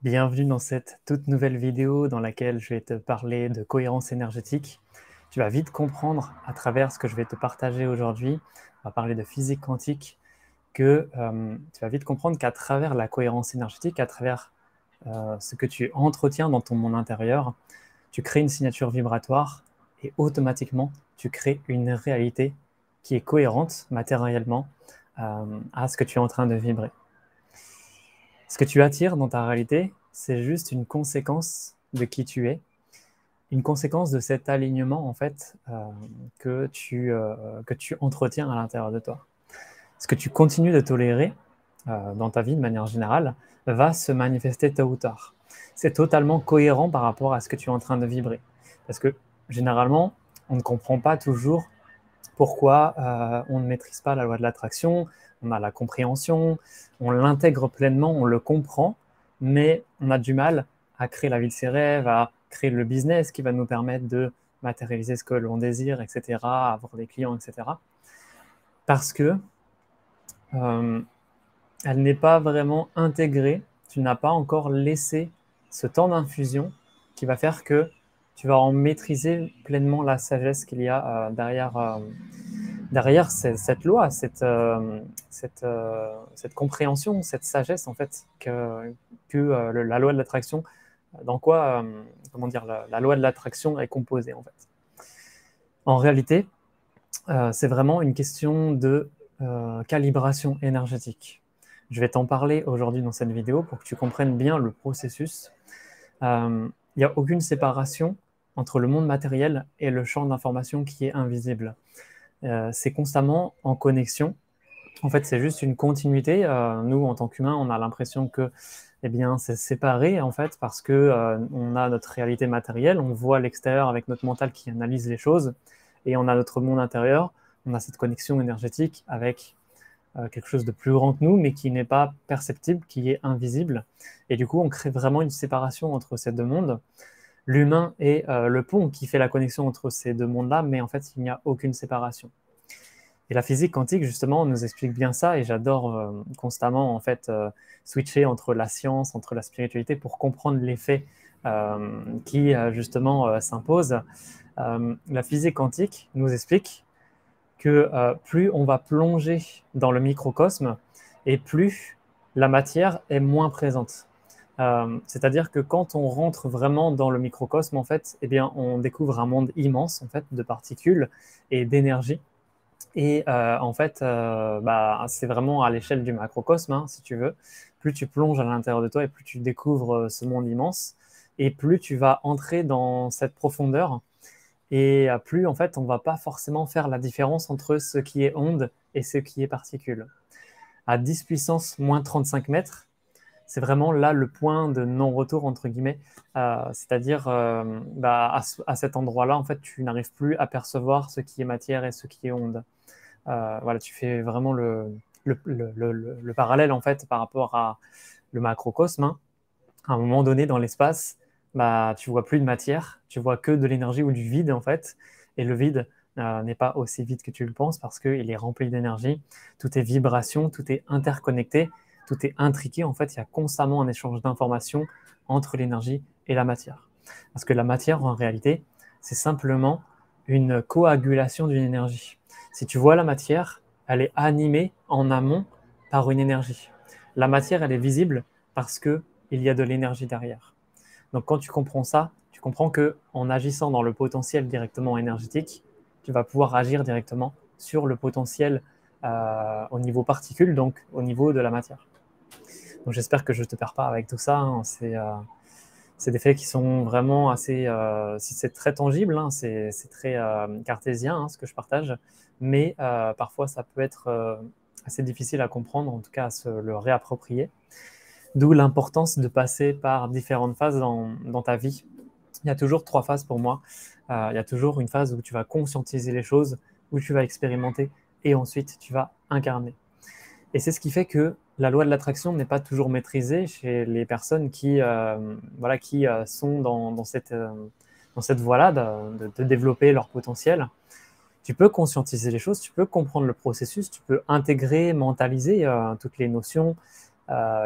Bienvenue dans cette toute nouvelle vidéo dans laquelle je vais te parler de cohérence énergétique. Tu vas vite comprendre à travers ce que je vais te partager aujourd'hui, on va parler de physique quantique, que tu vas vite comprendre qu'à travers la cohérence énergétique, à travers ce que tu entretiens dans ton monde intérieur, tu crées une signature vibratoire et automatiquement, tu crées une réalité qui est cohérente matériellement à ce que tu es en train de vibrer. Ce que tu attires dans ta réalité, c'est juste une conséquence de qui tu es, une conséquence de cet alignement en fait que tu entretiens à l'intérieur de toi. Ce que tu continues de tolérer dans ta vie de manière générale va se manifester tôt ou tard. C'est totalement cohérent par rapport à ce que tu es en train de vibrer. Parce que généralement, on ne comprend pas toujours pourquoi on ne maîtrise pas la loi de l'attraction, on a la compréhension, on l'intègre pleinement, on le comprend, mais on a du mal à créer la vie de ses rêves, à créer le business qui va nous permettre de matérialiser ce que l'on désire, etc., avoir des clients, etc. Parce que elle n'est pas vraiment intégrée, tu n'as pas encore laissé ce temps d'infusion qui va faire que tu vas en maîtriser pleinement la sagesse qu'il y a derrière cette loi, cette compréhension, cette sagesse en fait que la loi de l'attraction, dans quoi, comment dire, la loi de l'attraction est composée en fait. En réalité, c'est vraiment une question de calibration énergétique. Je vais t'en parler aujourd'hui dans cette vidéo pour que tu comprennes bien le processus. Il n'y a aucune séparation entre le monde matériel et le champ d'information qui est invisible. C'est constamment en connexion. En fait, c'est juste une continuité. Nous, en tant qu'humains, on a l'impression que eh bien, c'est séparé en fait parce que on a notre réalité matérielle, on voit l'extérieur avec notre mental qui analyse les choses, et on a notre monde intérieur, on a cette connexion énergétique avec quelque chose de plus grand que nous, mais qui n'est pas perceptible, qui est invisible. Et du coup, on crée vraiment une séparation entre ces deux mondes. L'humain est le pont qui fait la connexion entre ces deux mondes-là, mais en fait, il n'y a aucune séparation. Et la physique quantique, justement, nous explique bien ça, et j'adore constamment, en fait, switcher entre la science, entre la spiritualité, pour comprendre l'effet qui, justement, s'impose. La physique quantique nous explique que plus on va plonger dans le microcosme, et plus la matière est moins présente. C'est-à-dire que quand on rentre vraiment dans le microcosme, en fait, eh bien, on découvre un monde immense en fait, de particules et d'énergie. Et en fait, c'est vraiment à l'échelle du macrocosme, hein, si tu veux. Plus tu plonges à l'intérieur de toi et plus tu découvres ce monde immense, et plus tu vas entrer dans cette profondeur, et plus en fait, on ne va pas forcément faire la différence entre ce qui est onde et ce qui est particule. À 10 puissance moins 35 mètres, c'est vraiment là le point de non-retour, entre guillemets. C'est-à-dire, à cet endroit-là, en fait, tu n'arrives plus à percevoir ce qui est matière et ce qui est onde. Voilà, tu fais vraiment le parallèle, en fait, par rapport à le macrocosme, hein. À un moment donné, dans l'espace, tu vois plus de matière, tu vois que de l'énergie ou du vide, en fait. Et le vide n'est pas aussi vide que tu le penses parce qu'il est rempli d'énergie. Tout est vibration, tout est interconnecté, tout est intriqué. En fait, il y a constamment un échange d'informations entre l'énergie et la matière. Parce que la matière, en réalité, c'est simplement une coagulation d'une énergie. Si tu vois la matière, elle est animée en amont par une énergie. La matière, elle est visible parce qu'il y a de l'énergie derrière. Donc quand tu comprends ça, tu comprends qu'en agissant dans le potentiel directement énergétique, tu vas pouvoir agir directement sur le potentiel au niveau particule, donc au niveau de la matière. Donc j'espère que je ne te perds pas avec tout ça, hein. C'est des faits qui sont vraiment assez... c'est très tangible, hein, c'est très cartésien, hein, ce que je partage, mais parfois ça peut être assez difficile à comprendre, en tout cas à se le réapproprier. D'où l'importance de passer par différentes phases dans ta vie. Il y a toujours 3 phases pour moi. Il y a toujours une phase où tu vas conscientiser les choses, où tu vas expérimenter, et ensuite tu vas incarner. Et c'est ce qui fait que la loi de l'attraction n'est pas toujours maîtrisée chez les personnes qui sont dans cette voie-là de développer leur potentiel. Tu peux conscientiser les choses, tu peux comprendre le processus, tu peux intégrer, mentaliser toutes les notions,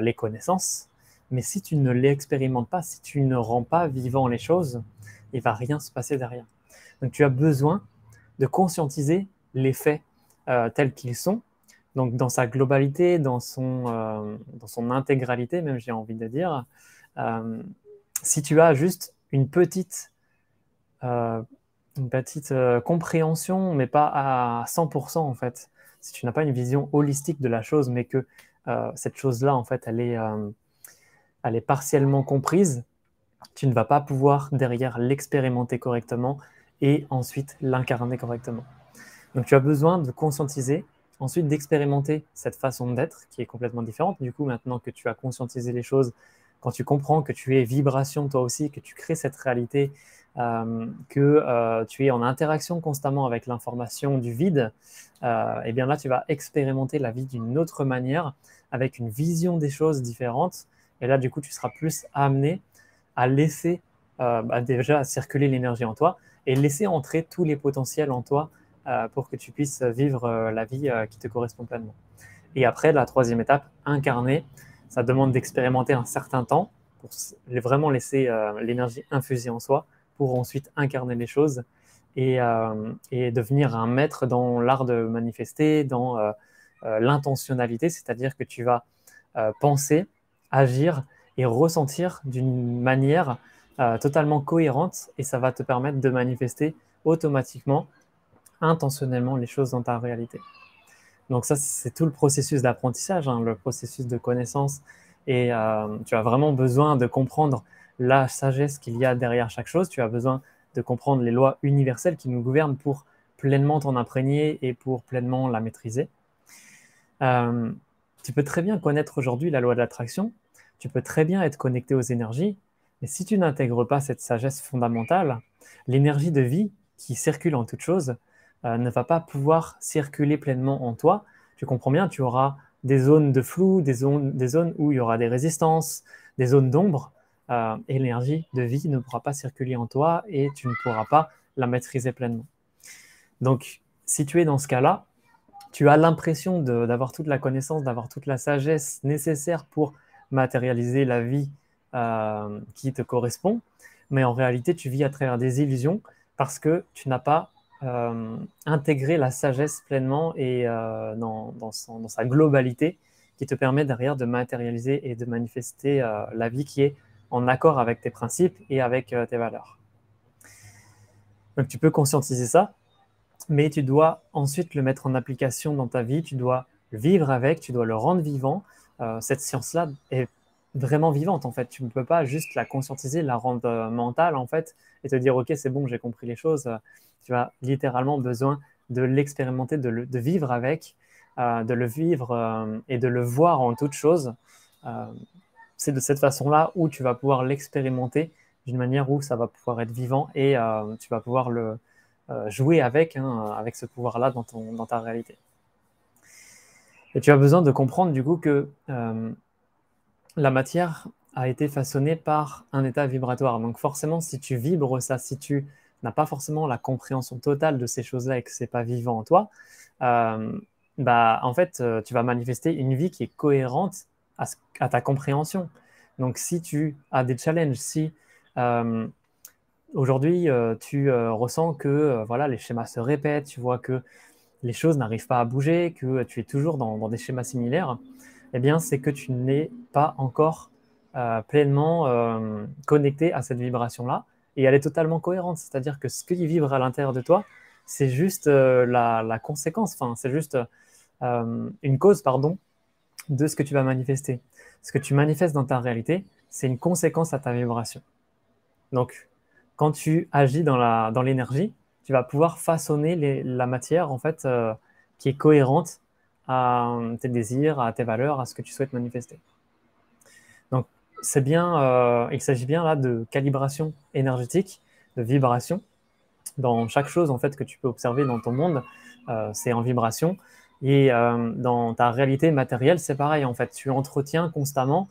les connaissances, Mais si tu ne l'expérimentes pas, si tu ne rends pas vivant les choses, il ne va rien se passer derrière. Donc tu as besoin de conscientiser les faits tels qu'ils sont, donc dans sa globalité, dans son intégralité, même j'ai envie de dire. Si tu as juste une petite compréhension, mais pas à 100% en fait, si tu n'as pas une vision holistique de la chose, mais que cette chose-là, en fait, elle est partiellement comprise, tu ne vas pas pouvoir derrière l'expérimenter correctement et ensuite l'incarner correctement. Donc tu as besoin de conscientiser, ensuite d'expérimenter cette façon d'être qui est complètement différente. Du coup, maintenant que tu as conscientisé les choses, quand tu comprends que tu es vibration toi aussi, que tu crées cette réalité, que tu es en interaction constamment avec l'information du vide, et bien là, tu vas expérimenter la vie d'une autre manière, avec une vision des choses différente. Et là, du coup, tu seras plus amené à laisser déjà circuler l'énergie en toi et laisser entrer tous les potentiels en toi pour que tu puisses vivre la vie qui te correspond pleinement. Et après, la troisième étape, incarner, ça demande d'expérimenter un certain temps pour vraiment laisser l'énergie infuser en soi pour ensuite incarner les choses et devenir un maître dans l'art de manifester, dans l'intentionnalité, c'est-à-dire que tu vas penser, agir et ressentir d'une manière totalement cohérente et ça va te permettre de manifester automatiquement, intentionnellement les choses dans ta réalité. Donc ça, c'est tout le processus d'apprentissage, hein, le processus de connaissance. Et tu as vraiment besoin de comprendre la sagesse qu'il y a derrière chaque chose. Tu as besoin de comprendre les lois universelles qui nous gouvernent pour pleinement t'en imprégner et pour pleinement la maîtriser. Tu peux très bien connaître aujourd'hui la loi de l'attraction. Tu peux très bien être connecté aux énergies. Mais si tu n'intègres pas cette sagesse fondamentale, l'énergie de vie qui circule en toute chose ne va pas pouvoir circuler pleinement en toi. Tu comprends bien, tu auras des zones de flou, des zones où il y aura des résistances, des zones d'ombre, et l'énergie de vie ne pourra pas circuler en toi et tu ne pourras pas la maîtriser pleinement. Donc, si tu es dans ce cas-là, tu as l'impression d'avoir toute la connaissance, d'avoir toute la sagesse nécessaire pour matérialiser la vie qui te correspond, mais en réalité, tu vis à travers des illusions parce que tu n'as pas intégrer la sagesse pleinement et dans sa globalité qui te permet derrière de matérialiser et de manifester la vie qui est en accord avec tes principes et avec tes valeurs. Donc tu peux conscientiser ça, mais tu dois ensuite le mettre en application dans ta vie, tu dois le vivre avec, tu dois le rendre vivant. Cette science-là est vraiment vivante en fait. Tu ne peux pas juste la conscientiser, la rendre mentale en fait et te dire ok c'est bon j'ai compris les choses. Tu as littéralement besoin de l'expérimenter, de vivre avec, de le vivre et de le voir en toute chose. C'est de cette façon-là où tu vas pouvoir l'expérimenter d'une manière où ça va pouvoir être vivant et tu vas pouvoir le jouer avec ce pouvoir-là dans ta réalité. Et tu as besoin de comprendre du coup que la matière a été façonnée par un état vibratoire. Donc forcément, si tu vibres ça, si tu n'as pas forcément la compréhension totale de ces choses-là et que ce n'est pas vivant en toi, en fait, tu vas manifester une vie qui est cohérente à ta compréhension. Donc si tu as des challenges, si aujourd'hui tu ressens que voilà, les schémas se répètent, tu vois que les choses n'arrivent pas à bouger, que tu es toujours dans des schémas similaires, eh bien, c'est que tu n'es pas encore pleinement connecté à cette vibration-là et elle est totalement cohérente. C'est-à-dire que ce qui vibre à l'intérieur de toi, c'est juste la conséquence, enfin, c'est juste une cause, pardon, de ce que tu vas manifester. Ce que tu manifestes dans ta réalité, c'est une conséquence à ta vibration. Donc, quand tu agis dans l'énergie, tu vas pouvoir façonner la matière en fait, qui est cohérente à tes désirs, à tes valeurs, à ce que tu souhaites manifester. Donc, c'est bien, il s'agit bien là de calibration énergétique, de vibration. Dans chaque chose en fait, que tu peux observer dans ton monde, c'est en vibration. Et dans ta réalité matérielle, c'est pareil en fait. Tu entretiens constamment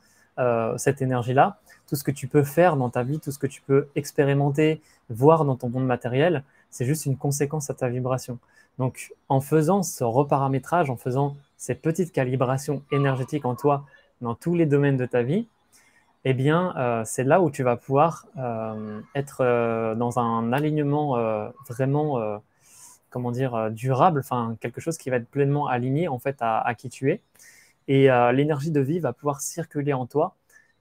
cette énergie-là. Tout ce que tu peux faire dans ta vie, tout ce que tu peux expérimenter, voir dans ton monde matériel, c'est juste une conséquence à ta vibration. Donc, en faisant ce reparamétrage, en faisant ces petites calibrations énergétiques en toi, dans tous les domaines de ta vie, eh bien, c'est là où tu vas pouvoir être dans un alignement vraiment, comment dire, durable, enfin, quelque chose qui va être pleinement aligné en fait à qui tu es. Et l'énergie de vie va pouvoir circuler en toi.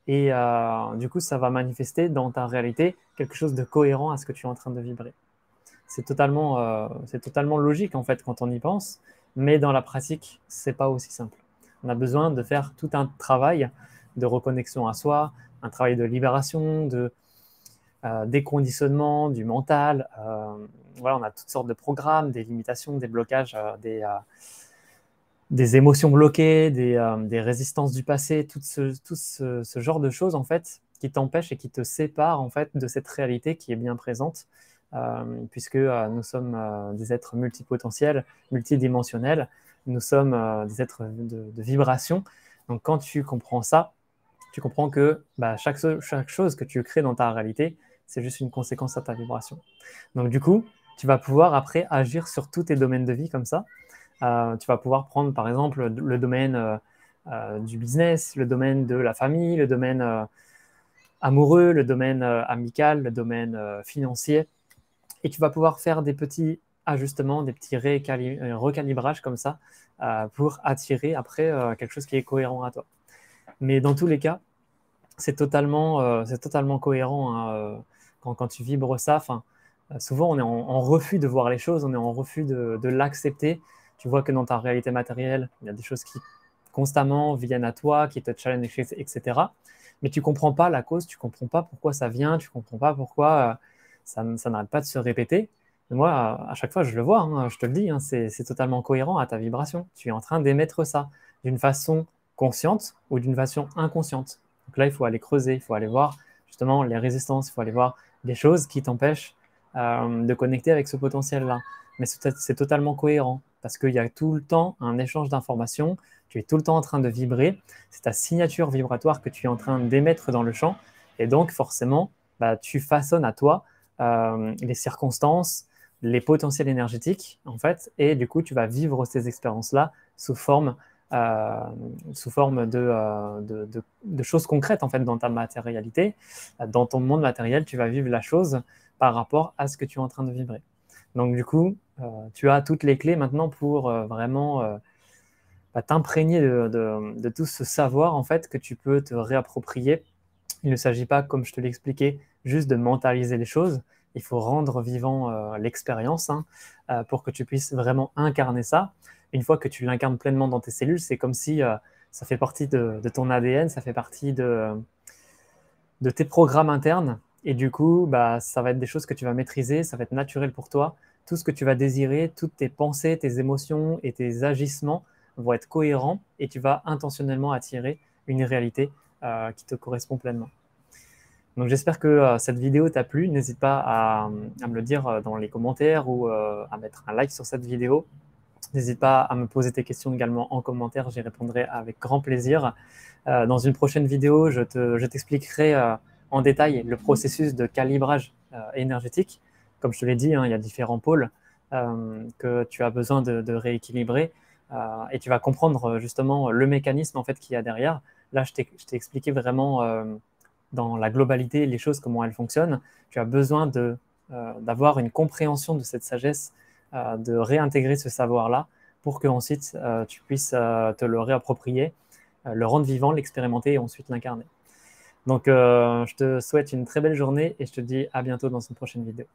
Et du coup, ça va manifester dans ta réalité quelque chose de cohérent à ce que tu es en train de vibrer. C'est totalement logique en fait quand on y pense, mais dans la pratique, c'est pas aussi simple. On a besoin de faire tout un travail de reconnexion à soi, un travail de libération, de déconditionnement du mental. Voilà, on a toutes sortes de programmes, des limitations, des blocages, des émotions bloquées, des résistances du passé, tout ce genre de choses en fait qui t'empêchent et qui te séparent en fait de cette réalité qui est bien présente, puisque nous sommes des êtres multipotentiels, multidimensionnels, nous sommes des êtres de vibration. Donc quand tu comprends ça, tu comprends que bah, chaque chose que tu crées dans ta réalité, c'est juste une conséquence à ta vibration. Donc du coup, tu vas pouvoir après agir sur tous tes domaines de vie comme ça. Tu vas pouvoir prendre par exemple le domaine du business, le domaine de la famille, le domaine amoureux, le domaine amical, le domaine financier. Et tu vas pouvoir faire des petits ajustements, des petits recalibrages comme ça pour attirer après quelque chose qui est cohérent à toi. Mais dans tous les cas, c'est totalement cohérent hein, quand tu vibres ça. Souvent, on est en refus de voir les choses, on est en refus de l'accepter. Tu vois que dans ta réalité matérielle, il y a des choses qui constamment viennent à toi, qui te challengent, etc. Mais tu ne comprends pas la cause, tu ne comprends pas pourquoi ça vient, tu ne comprends pas pourquoi ça n'arrête pas de se répéter. Et moi, à chaque fois, je le vois, hein, je te le dis, hein, c'est totalement cohérent à ta vibration. Tu es en train d'émettre ça d'une façon consciente ou d'une façon inconsciente. Donc là, il faut aller creuser, il faut aller voir justement les résistances, il faut aller voir les choses qui t'empêchent de connecter avec ce potentiel-là. Mais c'est totalement cohérent parce qu'il y a tout le temps un échange d'informations, tu es tout le temps en train de vibrer, c'est ta signature vibratoire que tu es en train d'émettre dans le champ et donc forcément, bah, tu façonnes à toi les circonstances, les potentiels énergétiques en fait et du coup, tu vas vivre ces expériences-là sous forme de choses concrètes en fait dans ta matérialité. Dans ton monde matériel, tu vas vivre la chose par rapport à ce que tu es en train de vibrer. Donc du coup, tu as toutes les clés maintenant pour vraiment t'imprégner de tout ce savoir en fait que tu peux te réapproprier. Il ne s'agit pas, comme je te l'ai expliqué, juste de mentaliser les choses. Il faut rendre vivant l'expérience hein, pour que tu puisses vraiment incarner ça. Une fois que tu l'incarnes pleinement dans tes cellules, c'est comme si ça fait partie de ton ADN, ça fait partie de tes programmes internes. Et du coup, bah, ça va être des choses que tu vas maîtriser, ça va être naturel pour toi. Tout ce que tu vas désirer, toutes tes pensées, tes émotions et tes agissements vont être cohérents et tu vas intentionnellement attirer une réalité qui te correspond pleinement. Donc j'espère que cette vidéo t'a plu. N'hésite pas à me le dire dans les commentaires ou à mettre un like sur cette vidéo. N'hésite pas à me poser tes questions également en commentaire, j'y répondrai avec grand plaisir. Dans une prochaine vidéo, je t'expliquerai en détail le processus de calibrage énergétique. Comme je te l'ai dit, hein, il y a différents pôles que tu as besoin de rééquilibrer et tu vas comprendre justement le mécanisme en fait, qu'il y a derrière. Là, je t'ai expliqué vraiment dans la globalité les choses, comment elles fonctionnent. Tu as besoin d'avoir une compréhension de cette sagesse, de réintégrer ce savoir-là pour que ensuite tu puisses te le réapproprier, le rendre vivant, l'expérimenter et ensuite l'incarner. Donc, je te souhaite une très belle journée et je te dis à bientôt dans une prochaine vidéo.